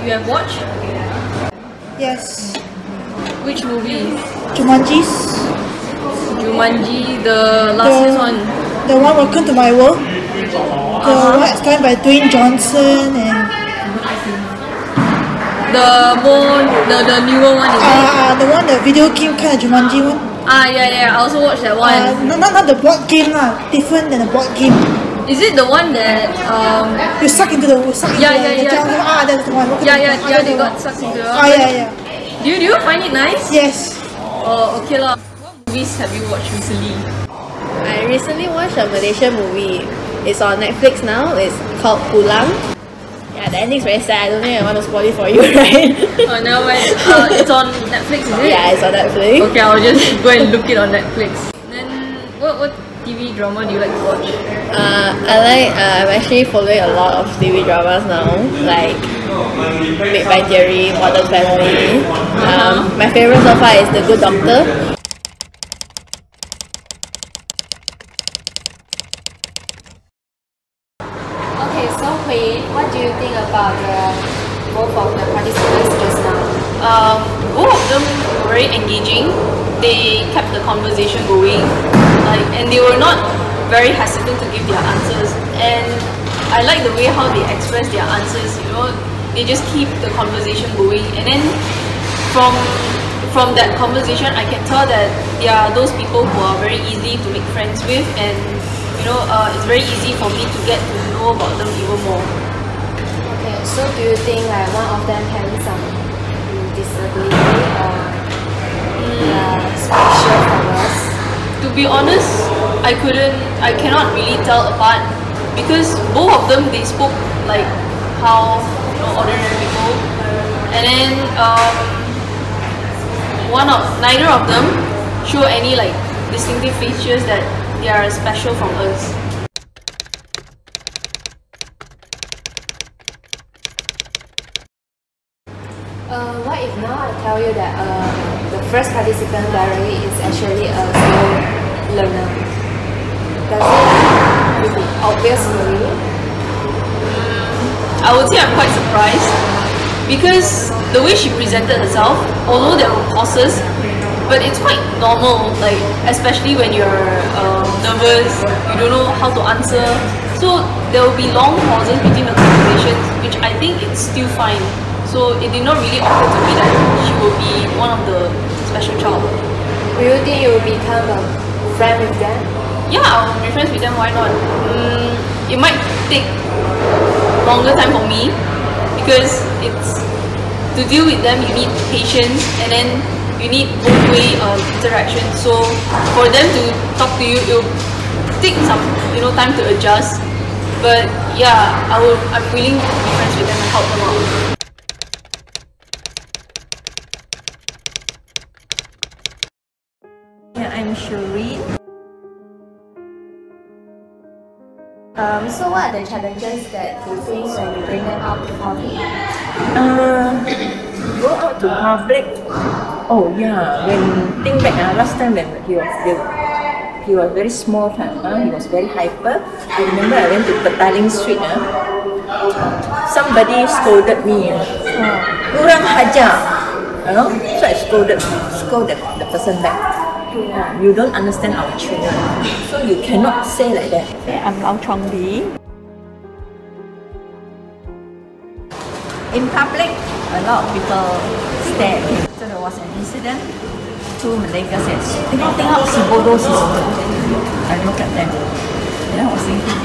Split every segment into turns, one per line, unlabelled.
you have watched?
Yes.
Which movie?
Jumanji,
the last one.
The one Welcome to My World. The one started by Dwayne Johnson and
the newer one, is it?
the one the video game kind of Jumanji one.
Yeah, I also watched that one.
Not the board game lah. Different than the board game.
Is it the one that
you suck into the jungle? That's the one.
They got sucked into the
yeah.
Do you find it nice?
Yes.
Oh, okay lah. What movies have you watched recently?
I recently watched a Malaysian movie. It's on Netflix now. It's called Pulang. Yeah, the ending's very sad. I don't think I want to spoil it for you, right?
Oh, no, wait. It's on Netflix, is it?
Yeah, it's on Netflix.
Okay, I'll just go and look it on Netflix. Then, what TV drama do you like to watch?
I'm actually following a lot of TV dramas now, like Big Bang Theory, Modern Family. My favorite so far is The Good Doctor.
Okay, so Hui, what do you think about both of the participants just now?
Both of them were very engaging. They kept the conversation going, and they were not very hesitant to give their answers. And I like the way how they express their answers. They just keep the conversation going. And then from that conversation, I can tell that they are those people who are very easy to make friends with, and it's very easy for me to get to know about them even more.
Okay, so do you think like one of them having some disability or special powers?
To be honest, I cannot really tell apart, because both of them, they spoke like how ordinary people, and then neither of them show any like distinctive features that they are special from us.
What if now I tell you that the first participant, Larry, is actually a slow learner? Does it be obvious for you?
I would say I'm quite surprised, because the way she presented herself, although there were pauses, but it's quite normal, like especially when you're nervous, you don't know how to answer. So there will be long pauses between the conversations, which I think it's still fine. So it did not really occur to me that she will be one of the special child.
Do you think you will become a friend with them?
Yeah, I'll be friends with them, why not? It might take longer time for me, because to deal with them you need patience, and then you need both-way interaction. So for them to talk to you, it will take some time to adjust. But yeah, I'm willing to be friends with them and help them out.
Yeah, I'm Shireen.
So what are the challenges that you face when you bring them out to public?
Go out to public. Oh yeah, when think back last time when he was very small time, he was very hyper. I remember I went to Petaling Street. Somebody scolded me. Kurang hajar. So I scolded the person back. You don't understand our children, so you cannot say like that.
I'm Lau Chong Li.
In public, a lot of people stare at him. So there was an incident. Two Malay girls said, tengok si bodoh si bodoh. I look at them. And I was thinking,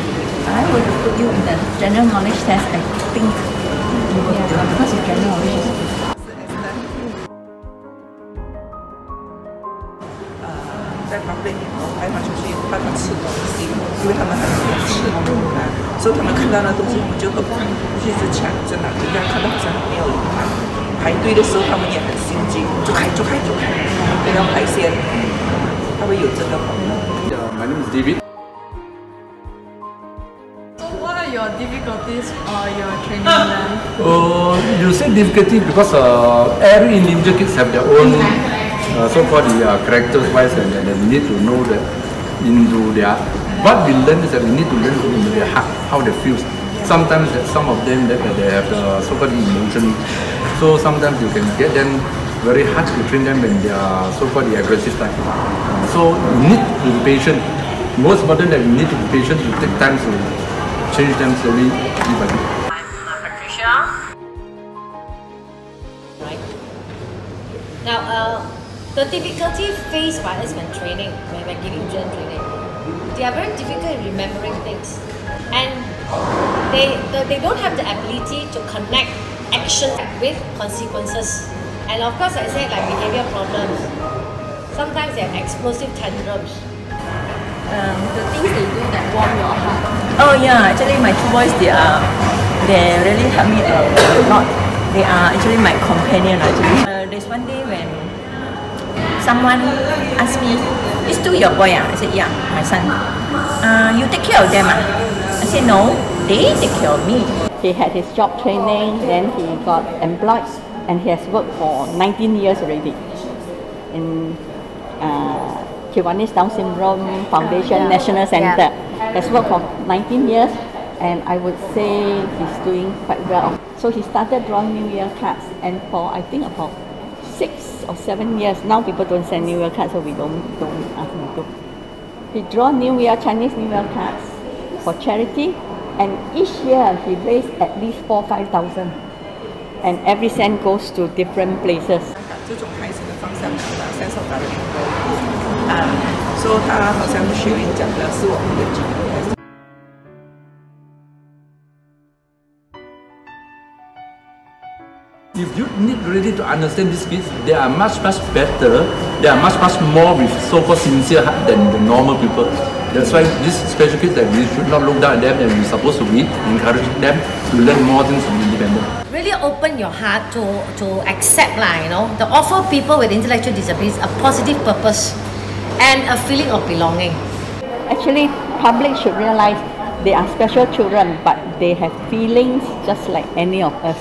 I would put you in the general knowledge test. I think you will do it because your general knowledge is good.
在 public 里头拍上去是有办法吃东西，因为他们很喜欢吃所以他们看到那东西，他们就很一直抢着拿，人家看到好像没有人拿。排队的时候，他们也很心惊，就开，不要排先，他会有这个功能。
My name is David.
So what are your difficulties or your training then?
You say difficulty because every individual kids have their own so-called characters wise, and we need to know that into their, what we learn is that we need to learn into their heart, how they feel. sometimes some of them that they have the so-called emotion. So sometimes you can get them very hard to train them when they are so-called the aggressive type. So you need to be patient. Most important that you need to be patient to take time to change them slowly, bit by bit.
Patricia. Right. Now, the difficulty faced by us when training, when we're giving gen training, they are very difficult in remembering things, and they don't have the ability to connect action with consequences. And of course, I said like behavior problems. Sometimes they have explosive tantrums.
The things they do that warm your heart. Oh yeah, actually my two boys, they really help me a lot. They are actually my companion actually. There's one day when someone asked me, "These two your boy ah?" I said, "Yeah, my son." You take care of them ah? I said, "No, they take care of me."
He had his job training, then he got employed, and he has worked for 19 years already in Kiwanis Down Syndrome Foundation National Center. Has worked for 19 years, and I would say he's doing quite well. So he started drawing New Year cards, and for I think about 6 or 7 years now, people don't send New Year cards, so we don't ask him to. He draw Chinese New Year cards for charity, and each year he raised at least 4,000-5,000, and every cent goes to different places.
这种开始的方向三手打的说他好像学员讲的是我们的经验。
If you need really to understand these kids, they are much better. They are much more with so-called sincere heart than the normal people. That's why these special kids that we should not look down at them, and we're supposed to be encouraging them to learn more things to be independent.
Really open your heart to accept to offer people with intellectual disabilities a positive purpose and a feeling of belonging.
Actually, public should realize they are special children, but they have feelings just like any of us.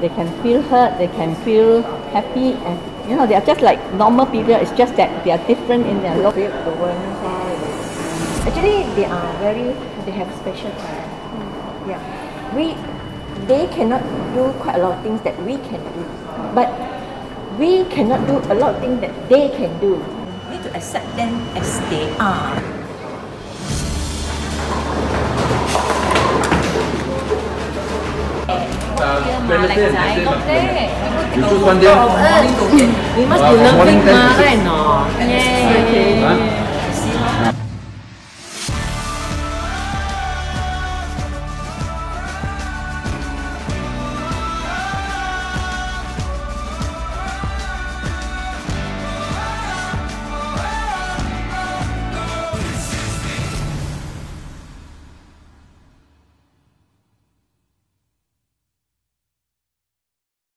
They can feel hurt, they can feel happy, and they are just like normal people. It's just that they are different in their look.
Actually, they have special talent. Yeah, they cannot do quite a lot of things that we can do, but we cannot do a lot of things that they can do. We need to accept them as they are.
We must be loving, right? No. Yay.